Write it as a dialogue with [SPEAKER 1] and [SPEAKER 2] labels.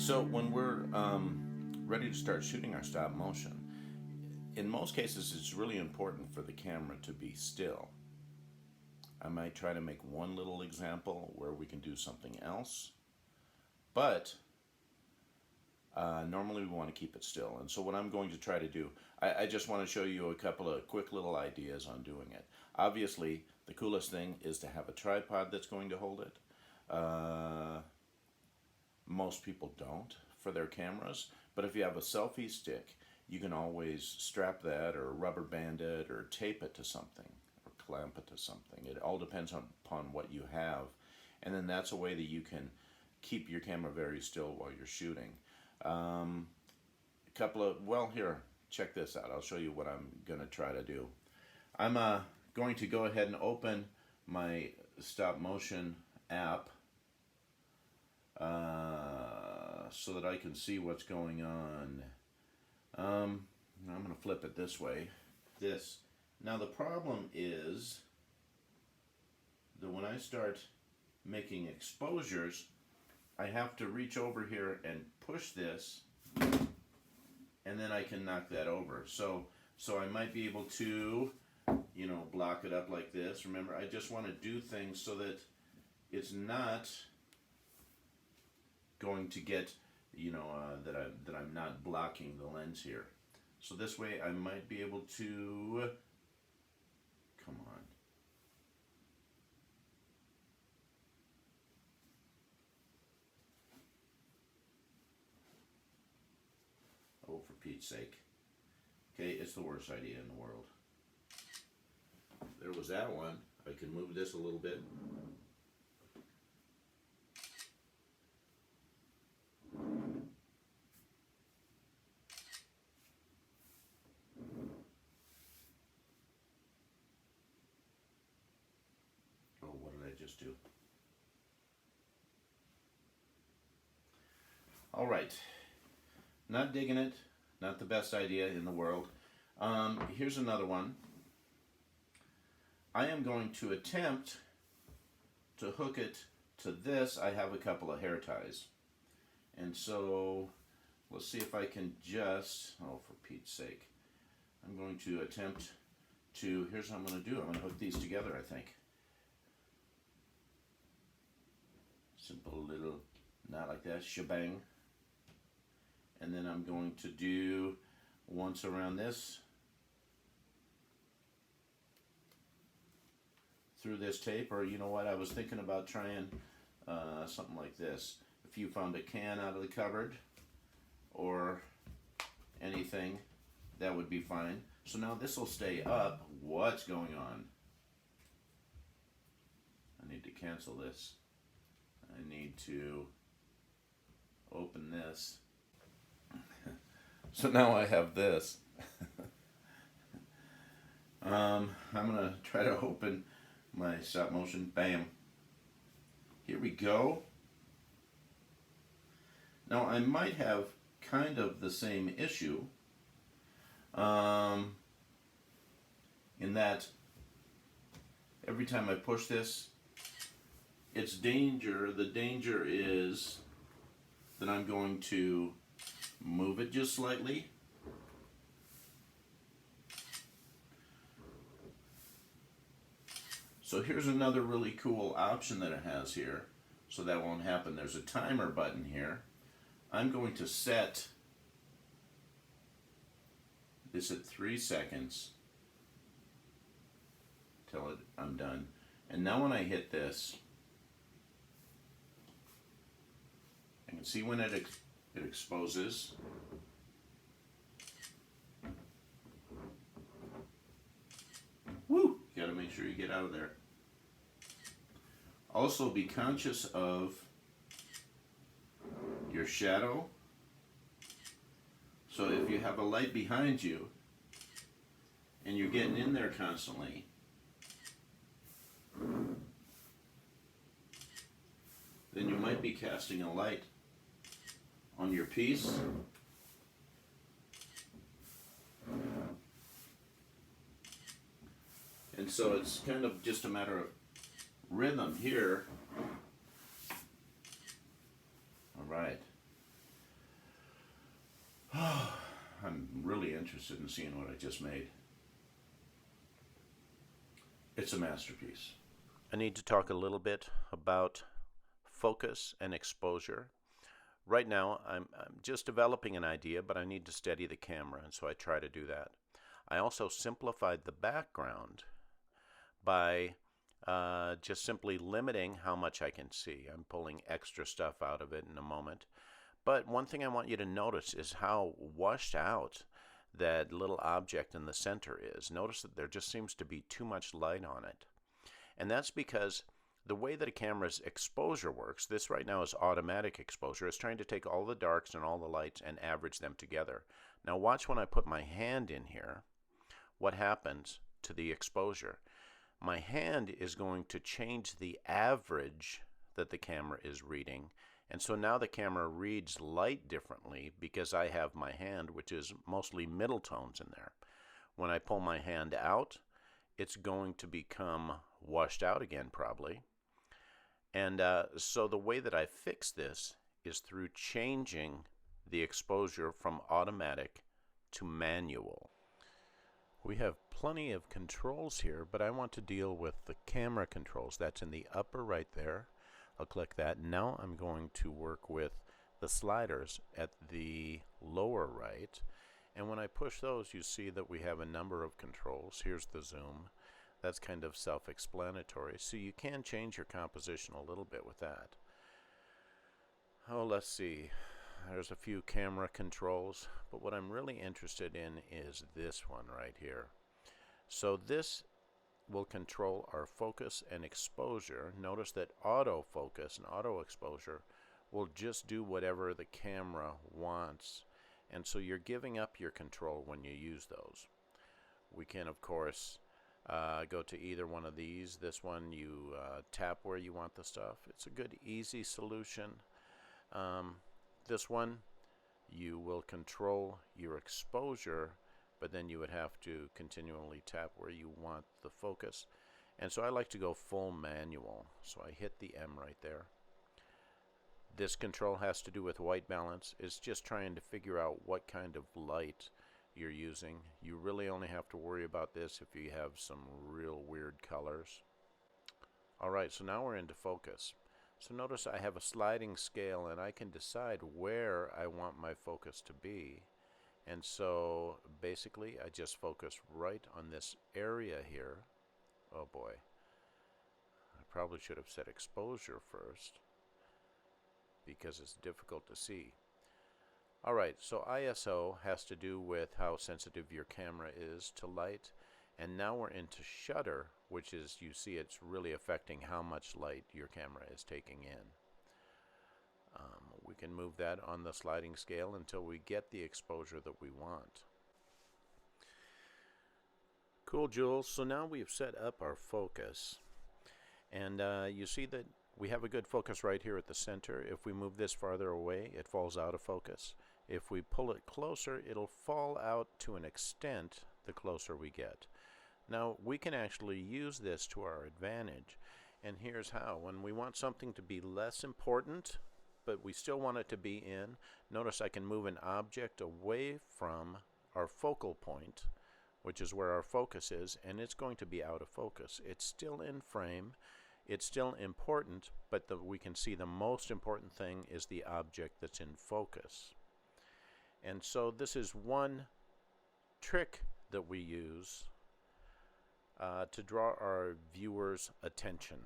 [SPEAKER 1] So when we're ready to start shooting our stop motion, in most cases it's really important for the camera to be still. I might try to make one little example where we can do something else, but normally we want to keep it still. And so what I'm going to try to do, I just want to show you a couple of quick little ideas on doing it. Obviously, the coolest thing is to have a tripod that's going to hold it. Most people don't for their cameras, but if you have a selfie stick, you can always strap that or rubber band it or tape it to something or clamp it to something. It all depends upon what you have, and then that's a way that you can keep your camera very still while you're shooting. Here, check this out. I'll show you what I'm going to try to do. I'm going to go ahead and open my stop motion app so that I can see what's going on. I'm going to flip it this way. Now the problem is that when I start making exposures, I have to reach over here and push this, and then I can knock that over. So I might be able to, block it up like this. Remember, I just want to do things so that it's not going to get, that I'm not blocking the lens here. So this way I might be able to, come on. Oh, for Pete's sake. Okay, it's the worst idea in the world. There was that one. I can move this a little bit. Oh, what did I just do? All right. Not digging it. Not the best idea in the world. Here's another one. I am going to attempt to hook it to this. I have a couple of hair ties. And so let's see if I can just, oh, for Pete's sake. I'm going to attempt to, here's what I'm going to do. I'm going to hook these together, I think. Simple little, not like that, shebang. And then I'm going to do once around this, through this tape, or you know what, I was thinking about trying something like this. If you found a can out of the cupboard or anything, that would be fine. So now this will stay up. What's going on? I need to cancel this. I need to open this. So now I have this. I'm gonna try to open my stop motion. Bam. Here we go. Now I might have kind of the same issue in that every time I push this, it's danger. The danger is that I'm going to move it just slightly. So here's another really cool option that it has here, so that won't happen. There's a timer button here. I'm going to set this at 3 seconds till I'm done. And now when I hit this, I can see when it exposes. Woo! You gotta make sure you get out of there. Also be conscious of your shadow. So if you have a light behind you and you're getting in there constantly, then you might be casting a light on your piece. And so it's kind of just a matter of rhythm here. All right. I'm really interested in seeing what I just made. It's a masterpiece. I need to talk a little bit about focus and exposure. Right now, I'm just developing an idea, but I need to steady the camera, and so I try to do that. I also simplified the background by just simply limiting how much I can see. I'm pulling extra stuff out of it in a moment. But one thing I want you to notice is how washed out that little object in the center is. Notice that there just seems to be too much light on it. And that's because the way that a camera's exposure works, this right now is automatic exposure, is trying to take all the darks and all the lights and average them together. Now watch when I put my hand in here, what happens to the exposure. My hand is going to change the average that the camera is reading. And so now the camera reads light differently because I have my hand, which is mostly middle tones in there. When I pull my hand out, it's going to become washed out again probably. And so the way that I fix this is through changing the exposure from automatic to manual. We have plenty of controls here, but I want to deal with the camera controls. That's in the upper right there. I'll click that. Now I'm going to work with the sliders at the lower right. And when I push those, you see that we have a number of controls. Here's the zoom. That's kind of self-explanatory. So you can change your composition a little bit with that. Oh, let's see. There's a few camera controls, but what I'm really interested in is this one right here. So this will control our focus and exposure. Notice that autofocus and auto exposure will just do whatever the camera wants. And so you're giving up your control when you use those. We can, of course, go to either one of these. This one, you tap where you want the stuff. It's a good, easy solution. This one, you will control your exposure, but then you would have to continually tap where you want the focus. And so I like to go full manual. So I hit the M right there. This control has to do with white balance. It's just trying to figure out what kind of light you're using. You really only have to worry about this if you have some real weird colors. Alright, so now we're into focus. So notice I have a sliding scale and I can decide where I want my focus to be. And so basically I just focus right on this area here. Oh boy. I probably should have said exposure first because it's difficult to see. Alright, so ISO has to do with how sensitive your camera is to light. And now we're into shutter, which is, you see, it's really affecting how much light your camera is taking in. We can move that on the sliding scale until we get the exposure that we want. Cool, Jules. So now we've set up our focus. And you see that we have a good focus right here at the center. If we move this farther away, it falls out of focus. If we pull it closer, it'll fall out to an extent the closer we get. Now, we can actually use this to our advantage. And here's how. When we want something to be less important, but we still want it to be in, notice I can move an object away from our focal point, which is where our focus is, and it's going to be out of focus. It's still in frame. It's still important, but we can see the most important thing is the object that's in focus. And so this is one trick that we use to draw our viewers' attention.